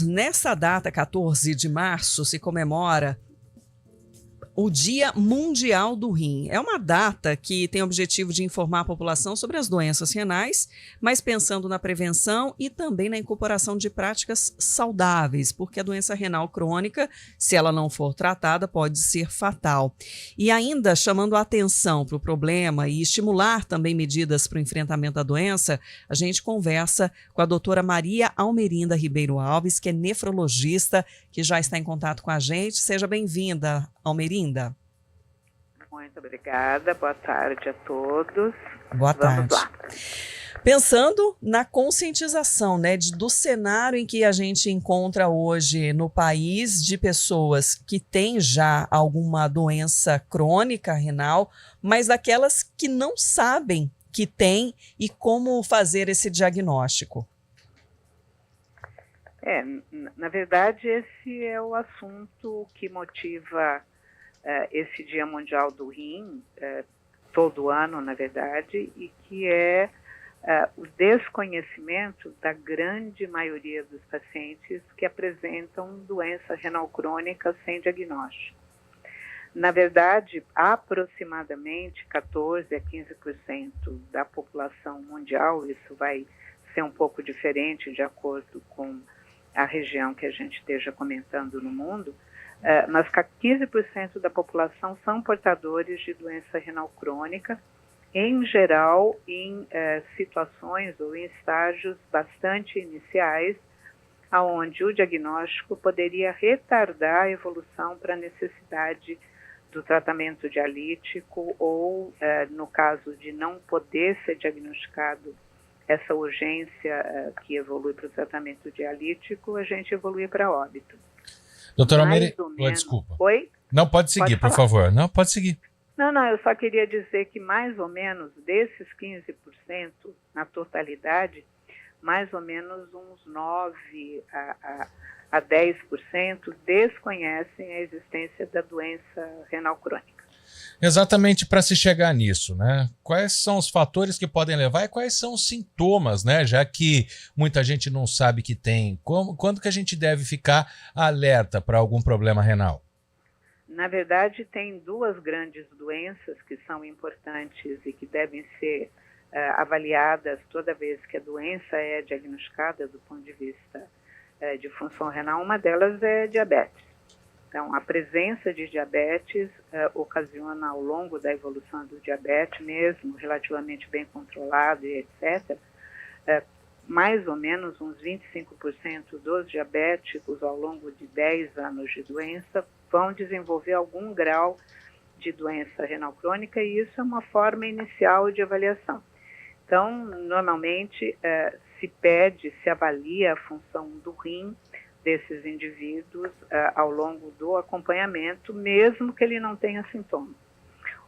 Nessa data, 14 de março, se comemora o Dia Mundial do Rim. É uma data que tem o objetivo de informar a população sobre as doenças renais, mas pensando na prevenção e também na incorporação de práticas saudáveis, porque a doença renal crônica, se ela não for tratada, pode ser fatal. E ainda chamando a atenção para o problema e estimular também medidas para o enfrentamento da doença, a gente conversa com a doutora Maria Almerinda Ribeiro Alves, que é nefrologista, que já está em contato com a gente. Seja bem-vinda, Almerinda. Muito obrigada, boa tarde a todos. Boa tarde. Vamos lá. Pensando na conscientização, né, do cenário em que a gente encontra hoje no país de pessoas que têm já alguma doença crônica renal, mas daquelas que não sabem que tem e como fazer esse diagnóstico. Na verdade, esse é o assunto que motiva esse Dia Mundial do Rim, todo ano, na verdade, e que é o desconhecimento da grande maioria dos pacientes que apresentam doença renal crônica sem diagnóstico. Na verdade, aproximadamente 14% a 15% da população mundial, isso vai ser um pouco diferente de acordo com a região que a gente esteja comentando no mundo, mas 15% da população são portadores de doença renal crônica, em geral em situações ou em estágios bastante iniciais, onde o diagnóstico poderia retardar a evolução para a necessidade do tratamento dialítico ou, no caso de não poder ser diagnosticado essa urgência que evolui para o tratamento dialítico, a gente evolui para óbito. Doutora Almerinda, desculpa. Oi? Não, pode seguir, por favor. Não, pode seguir. Não, eu só queria dizer que mais ou menos desses 15% na totalidade, mais ou menos uns 9 a 10% desconhecem a existência da doença renal crônica. Exatamente, para se chegar nisso, né? Quais são os fatores que podem levar e quais são os sintomas, né? Já que muita gente não sabe que tem. Quando que a gente deve ficar alerta para algum problema renal? Na verdade, tem duas grandes doenças que são importantes e que devem ser avaliadas toda vez que a doença é diagnosticada do ponto de vista de função renal. Uma delas é diabetes. Então, a presença de diabetes ocasiona, ao longo da evolução do diabetes, mesmo relativamente bem controlado e etc., mais ou menos uns 25% dos diabéticos, ao longo de 10 anos de doença, vão desenvolver algum grau de doença renal crônica, e isso é uma forma inicial de avaliação. Então, normalmente, se avalia a função do rim desses indivíduos ao longo do acompanhamento, mesmo que ele não tenha sintomas.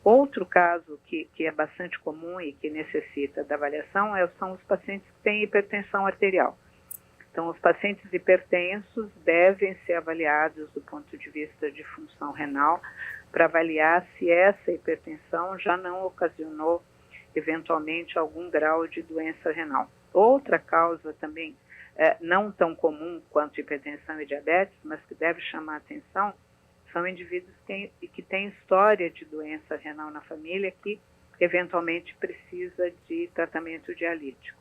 Outro caso que é bastante comum e que necessita da avaliação são os pacientes que têm hipertensão arterial. Então, os pacientes hipertensos devem ser avaliados do ponto de vista de função renal para avaliar se essa hipertensão já não ocasionou, eventualmente, algum grau de doença renal. Outra causa também não tão comum quanto hipertensão e diabetes, mas que deve chamar a atenção, são indivíduos que têm história de doença renal na família que, eventualmente, precisa de tratamento dialítico.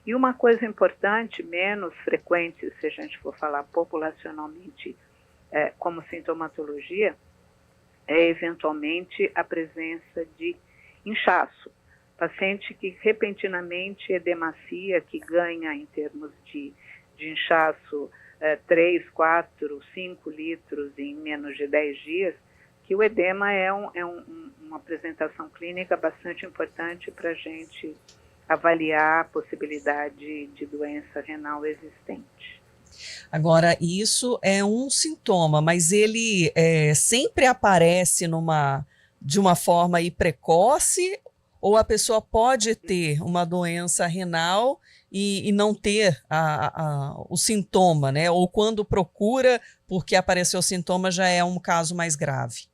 E uma coisa importante, menos frequente, se a gente for falar populacionalmente como sintomatologia, é, eventualmente, a presença de inchaço. Paciente que repentinamente edemacia, que ganha em termos de inchaço 3, 4, 5 litros em menos de 10 dias, que o edema é uma apresentação clínica bastante importante para a gente avaliar a possibilidade de doença renal existente. Agora, isso é um sintoma, mas ele sempre aparece de uma forma precoce, ou a pessoa pode ter uma doença renal e não ter o sintoma, né? Ou quando procura, porque apareceu o sintoma, já é um caso mais grave.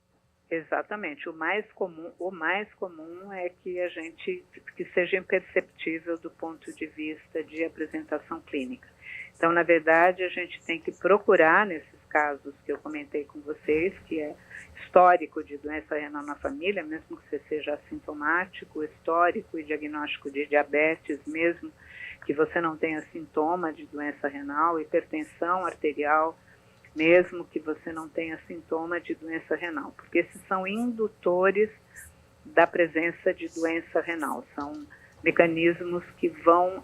Exatamente. O mais comum é que seja imperceptível do ponto de vista de apresentação clínica. Então, na verdade, a gente tem que procurar, nesses casos que eu comentei com vocês, que é histórico de doença renal na família, mesmo que você seja assintomático, histórico e diagnóstico de diabetes, mesmo que você não tenha sintoma de doença renal, hipertensão arterial, mesmo que você não tenha sintoma de doença renal, porque esses são indutores da presença de doença renal, são mecanismos que vão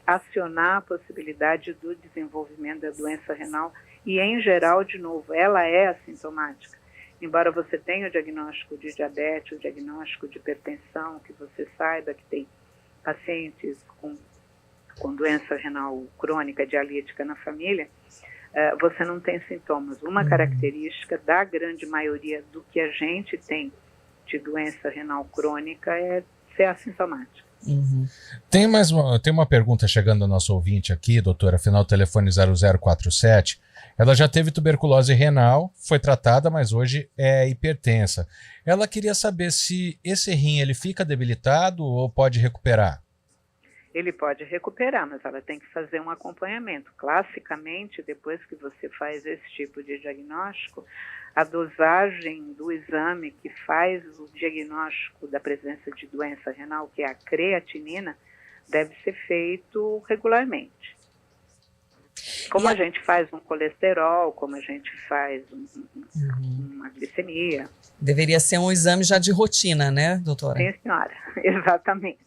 acionar a possibilidade do desenvolvimento da doença renal e, em geral, de novo, ela é assintomática. Embora você tenha o diagnóstico de diabetes, o diagnóstico de hipertensão, que você saiba que tem pacientes com doença renal crônica dialítica na família, você não tem sintomas. Uma característica da grande maioria do que a gente tem de doença renal crônica é ser assintomática. Uhum. Tem uma pergunta chegando ao nosso ouvinte aqui, doutora, final telefone 0047. Ela já teve tuberculose renal, foi tratada, mas hoje é hipertensa. Ela queria saber se esse rim ele fica debilitado ou pode recuperar. Ele pode recuperar, mas ela tem que fazer um acompanhamento. Classicamente, depois que você faz esse tipo de diagnóstico, a dosagem do exame que faz o diagnóstico da presença de doença renal, que é a creatinina, deve ser feito regularmente. Como a gente faz um colesterol, como a gente faz uma glicemia. Deveria ser um exame já de rotina, né, doutora? Sim, senhora, exatamente.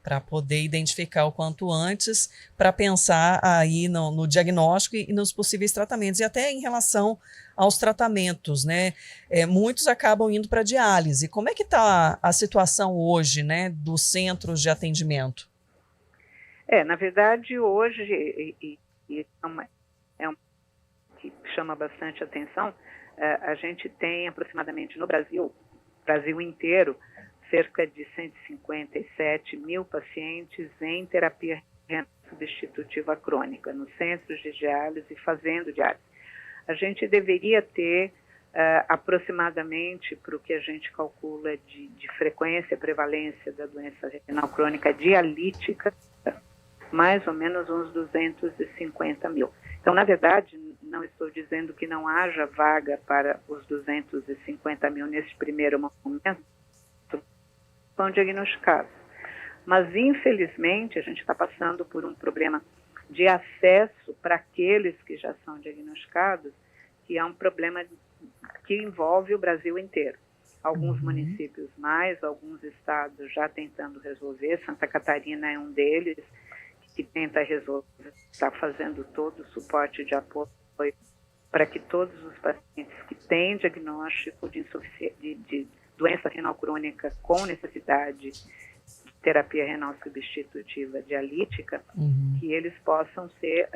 Para poder identificar o quanto antes, para pensar aí no diagnóstico e nos possíveis tratamentos. E até em relação aos tratamentos, né? Muitos acabam indo para diálise. Como é que está a situação hoje, né, dos centros de atendimento? Na verdade, hoje, é uma que chama bastante atenção, a gente tem aproximadamente no Brasil inteiro, cerca de 157 mil pacientes em terapia renal substitutiva crônica, nos centros de diálise, fazendo diálise. A gente deveria ter aproximadamente, para o que a gente calcula de frequência e prevalência da doença renal crônica dialítica, mais ou menos uns 250 mil. Então, na verdade, não estou dizendo que não haja vaga para os 250 mil nesse primeiro momento, são diagnosticados. Mas, infelizmente, a gente está passando por um problema de acesso para aqueles que já são diagnosticados, que é um problema que envolve o Brasil inteiro. Alguns municípios mais, alguns estados já tentando resolver. Santa Catarina é um deles que tenta resolver, está fazendo todo o suporte de apoio para que todos os pacientes que têm diagnóstico de doença renal crônica com necessidade de terapia renal substitutiva dialítica, que eles possam ser,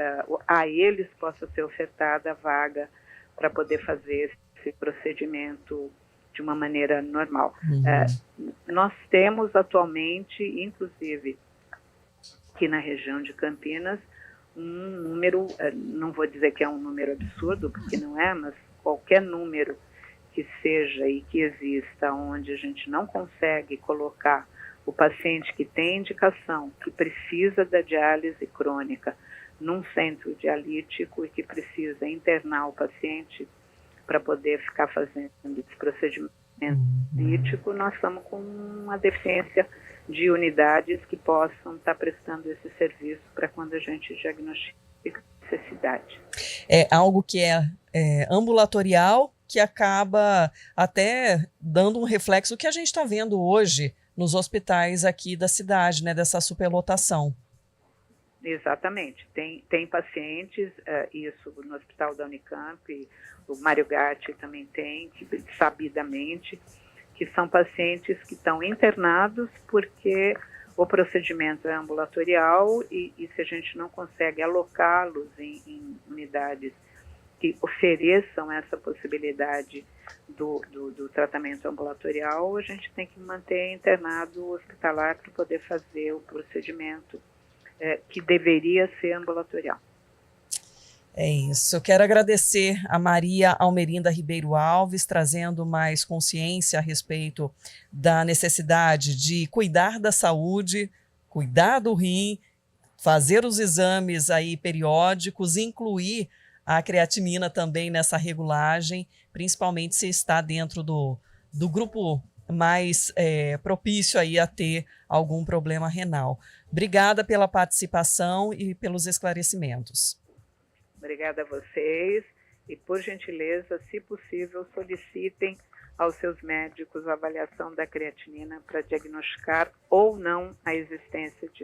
a eles possa ser ofertada a vaga para poder fazer esse procedimento de uma maneira normal. Nós temos atualmente, inclusive, aqui na região de Campinas, um número, não vou dizer que é um número absurdo, porque não é, mas qualquer número que seja e que exista onde a gente não consegue colocar o paciente que tem indicação, que precisa da diálise crônica num centro dialítico e que precisa internar o paciente para poder ficar fazendo esse procedimento dialítico, nós estamos com uma deficiência de unidades que possam estar prestando esse serviço para quando a gente diagnostica necessidade. É algo que é ambulatorial, que acaba até dando um reflexo que a gente está vendo hoje nos hospitais aqui da cidade, né, dessa superlotação. Exatamente. Tem pacientes, isso no hospital da Unicamp, o Mário Gatti também tem, sabidamente, que são pacientes que estão internados porque o procedimento é ambulatorial e se a gente não consegue alocá-los em unidades que ofereçam essa possibilidade do tratamento ambulatorial, a gente tem que manter internado hospitalar para poder fazer o procedimento que deveria ser ambulatorial. É isso. Eu quero agradecer a Maria Almerinda Ribeiro Alves, trazendo mais consciência a respeito da necessidade de cuidar da saúde, cuidar do rim, fazer os exames aí periódicos, incluir a creatinina também nessa regulagem, principalmente se está dentro do grupo mais propício aí a ter algum problema renal. Obrigada pela participação e pelos esclarecimentos. Obrigada a vocês e, por gentileza, se possível, solicitem aos seus médicos a avaliação da creatinina para diagnosticar ou não a existência de